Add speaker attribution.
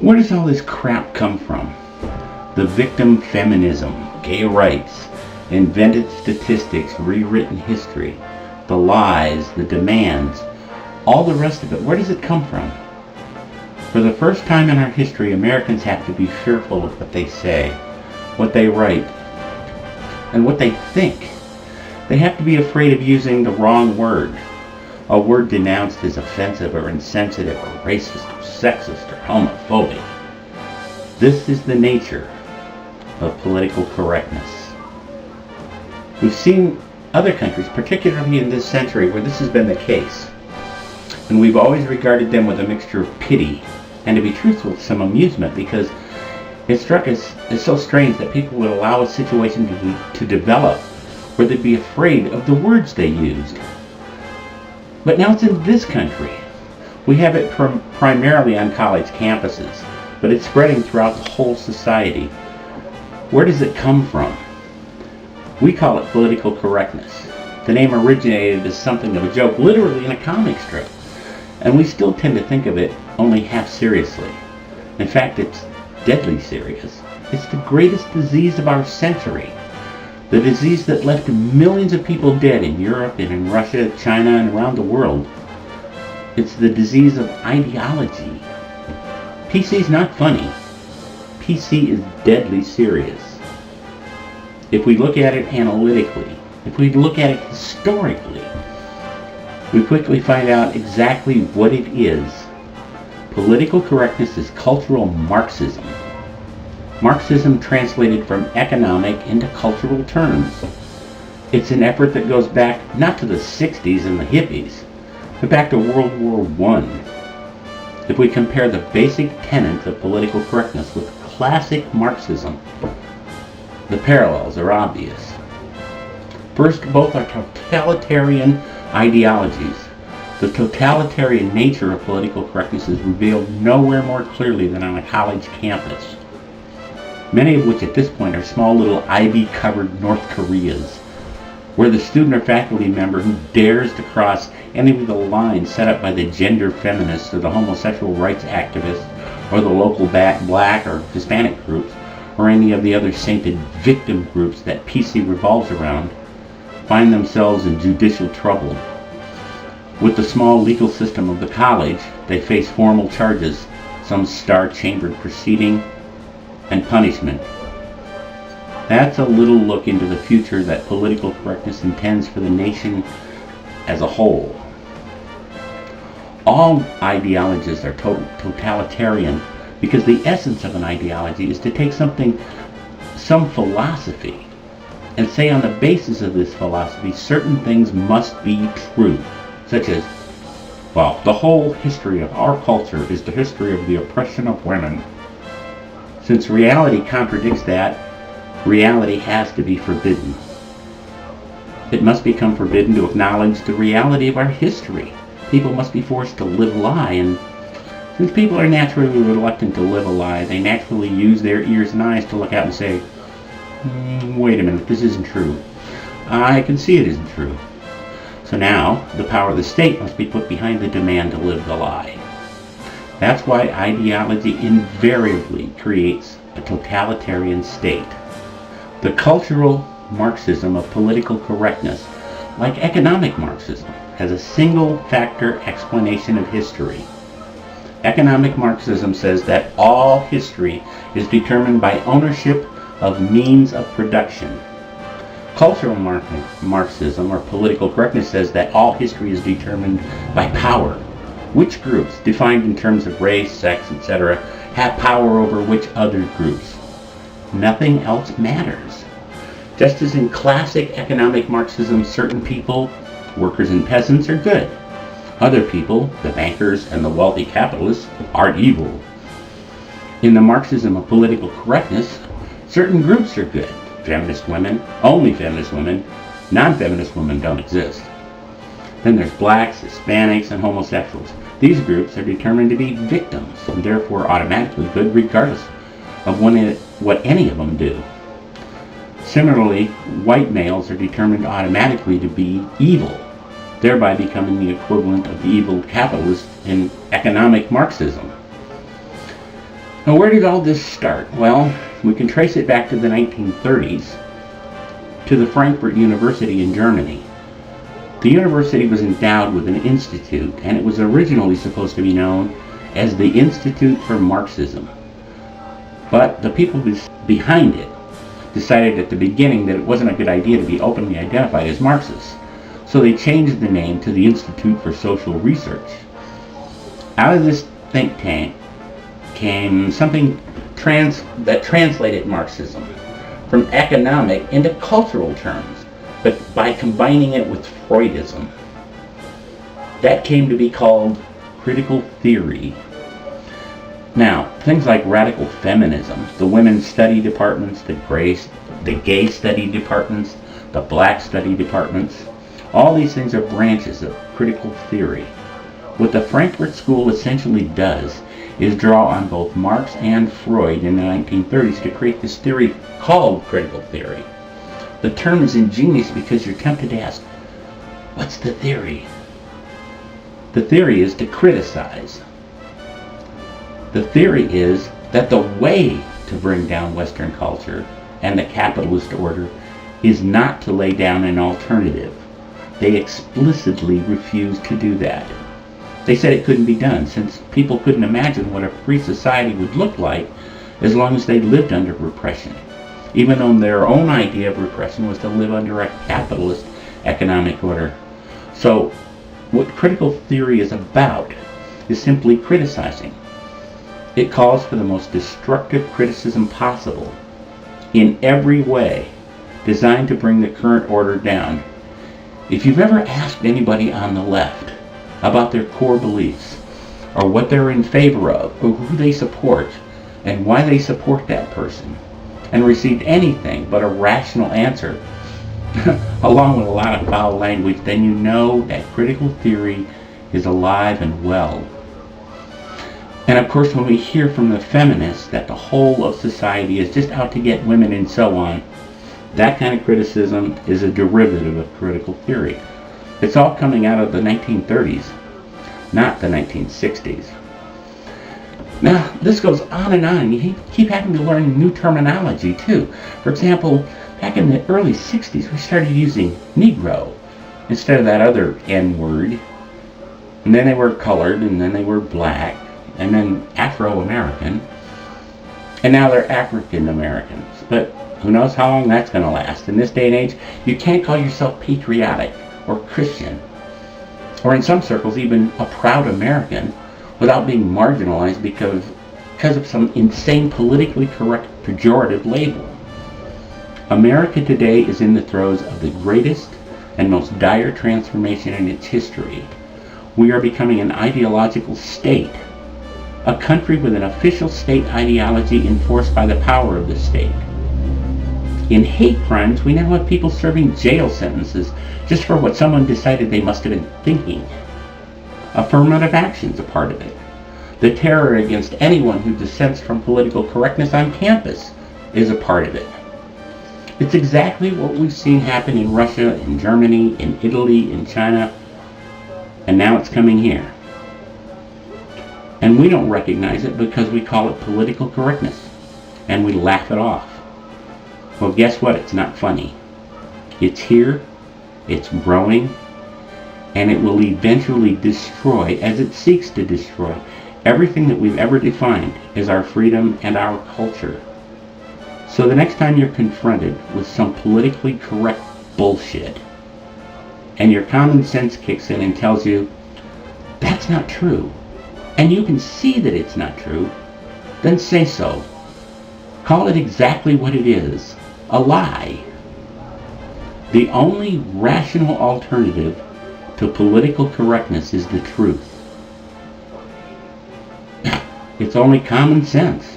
Speaker 1: Where does all this crap come from? The victim feminism, gay rights, invented statistics, rewritten history, the lies, the demands, all the rest of it. Where does it come from? For the first time in our history, Americans have to be fearful of what they say, what they write, and what they think. They have to be afraid of using the wrong word, a word denounced as offensive or insensitive or racist or sexist or homophobic. This is the nature of political correctness. We've seen other countries, particularly in this century, where this has been the case. And we've always regarded them with a mixture of pity and, to be truthful, some amusement, because it struck us as so strange that people would allow a situation to develop where they'd be afraid of the words they used. But now it's in this country. We have it primarily on college campuses, but it's spreading throughout the whole society. Where does it come from? We call it political correctness. The name originated as something of a joke, literally in a comic strip. And we still tend to think of it only half seriously. In fact, it's deadly serious. It's the greatest disease of our century. The disease that left millions of people dead in Europe and in Russia, China, and around the world. It's the disease of ideology. PC's not funny. PC is deadly serious. If we look at it analytically, if we look at it historically, we quickly find out exactly what it is. Political correctness is cultural Marxism. Marxism translated from economic into cultural terms. It's an effort that goes back not to the 60s and the hippies, but back to World War I. If we compare the basic tenets of political correctness with classic Marxism, the parallels are obvious. First, both are totalitarian ideologies. The totalitarian nature of political correctness is revealed nowhere more clearly than on a college campus, many of which at this point are small little ivy-covered North Koreas, where the student or faculty member who dares to cross any of the lines set up by the gender feminists or the homosexual rights activists or the local black or Hispanic groups or any of the other sainted victim groups that PC revolves around find themselves in judicial trouble. With the small legal system of the college, they face formal charges, some star-chambered proceeding, and punishment. That's a little look into the future that political correctness intends for the nation as a whole. All ideologies are totalitarian because the essence of an ideology is to take some philosophy, and say on the basis of this philosophy certain things must be true, such as, well, the whole history of our culture is the history of the oppression of women. Since reality contradicts that, reality has to be forbidden. It must become forbidden to acknowledge the reality of our history. People must be forced to live a lie, and since people are naturally reluctant to live a lie, they naturally use their ears and eyes to look out and say, wait a minute, this isn't true. I can see it isn't true. So now, the power of the state must be put behind the demand to live the lie. That's why ideology invariably creates a totalitarian state. The cultural Marxism of political correctness, like economic Marxism, has a single-factor explanation of history. Economic Marxism says that all history is determined by ownership of means of production. Cultural Marxism, or political correctness, says that all history is determined by power. Which groups, defined in terms of race, sex, etc., have power over which other groups? Nothing else matters. Just as in classic economic Marxism, certain people, workers and peasants, are good. Other people, the bankers and the wealthy capitalists, are evil. In the Marxism of political correctness, certain groups are good. Feminist women, only feminist women, non-feminist women don't exist. Then there's blacks, Hispanics, and homosexuals. These groups are determined to be victims, and therefore automatically good regardless of what any of them do. Similarly, white males are determined automatically to be evil, thereby becoming the equivalent of the evil capitalist in economic Marxism. Now, where did all this start? Well, we can trace it back to the 1930s, to the Frankfurt University in Germany. The university was endowed with an institute, and it was originally supposed to be known as the Institute for Marxism. But the people behind it decided at the beginning that it wasn't a good idea to be openly identified as Marxists. So they changed the name to the Institute for Social Research. Out of this think tank came something that translated Marxism from economic into cultural terms, but by combining it with Freudism. That came to be called critical theory. Now, things like radical feminism, the women's study departments, the gay study departments, the black study departments, all these things are branches of critical theory. What the Frankfurt School essentially does is draw on both Marx and Freud in the 1930s to create this theory called critical theory. The term is ingenious because you're tempted to ask, what's the theory? The theory is to criticize. The theory is that the way to bring down Western culture and the capitalist order is not to lay down an alternative. They explicitly refused to do that. They said it couldn't be done since people couldn't imagine what a free society would look like as long as they lived under repression, even though their own idea of repression was to live under a capitalist economic order. So what critical theory is about is simply criticizing. It calls for the most destructive criticism possible in every way designed to bring the current order down. If you've ever asked anybody on the left about their core beliefs, or what they're in favor of, or who they support, and why they support that person, and received anything but a rational answer, along with a lot of foul language, then you know that critical theory is alive and well. And of course, when we hear from the feminists that the whole of society is just out to get women and so on, that kind of criticism is a derivative of critical theory. It's all coming out of the 1930s, not the 1960s. Now, this goes on and on. You keep having to learn new terminology, too. For example, back in the early 60s, we started using Negro instead of that other N-word. And then they were colored, and then they were black, and then Afro-American. And now they're African-Americans. But who knows how long that's going to last. In this day and age, you can't call yourself patriotic or Christian, or in some circles even a proud American, without being marginalized because of some insane politically correct pejorative label. America today is in the throes of the greatest and most dire transformation in its history. We are becoming an ideological state, a country with an official state ideology enforced by the power of the state. In hate crimes, we now have people serving jail sentences just for what someone decided they must have been thinking. Affirmative action is a part of it. The terror against anyone who dissents from political correctness on campus is a part of it. It's exactly what we've seen happen in Russia, in Germany, in Italy, in China, and now it's coming here. And we don't recognize it because we call it political correctness, and we laugh it off. Well, guess what? It's not funny. It's here, it's growing, and it will eventually destroy, as it seeks to destroy, everything that we've ever defined as our freedom and our culture. So the next time you're confronted with some politically correct bullshit, and your common sense kicks in and tells you, that's not true, and you can see that it's not true, then say so. Call it exactly what it is. A lie. The only rational alternative to political correctness is the truth. It's only common sense.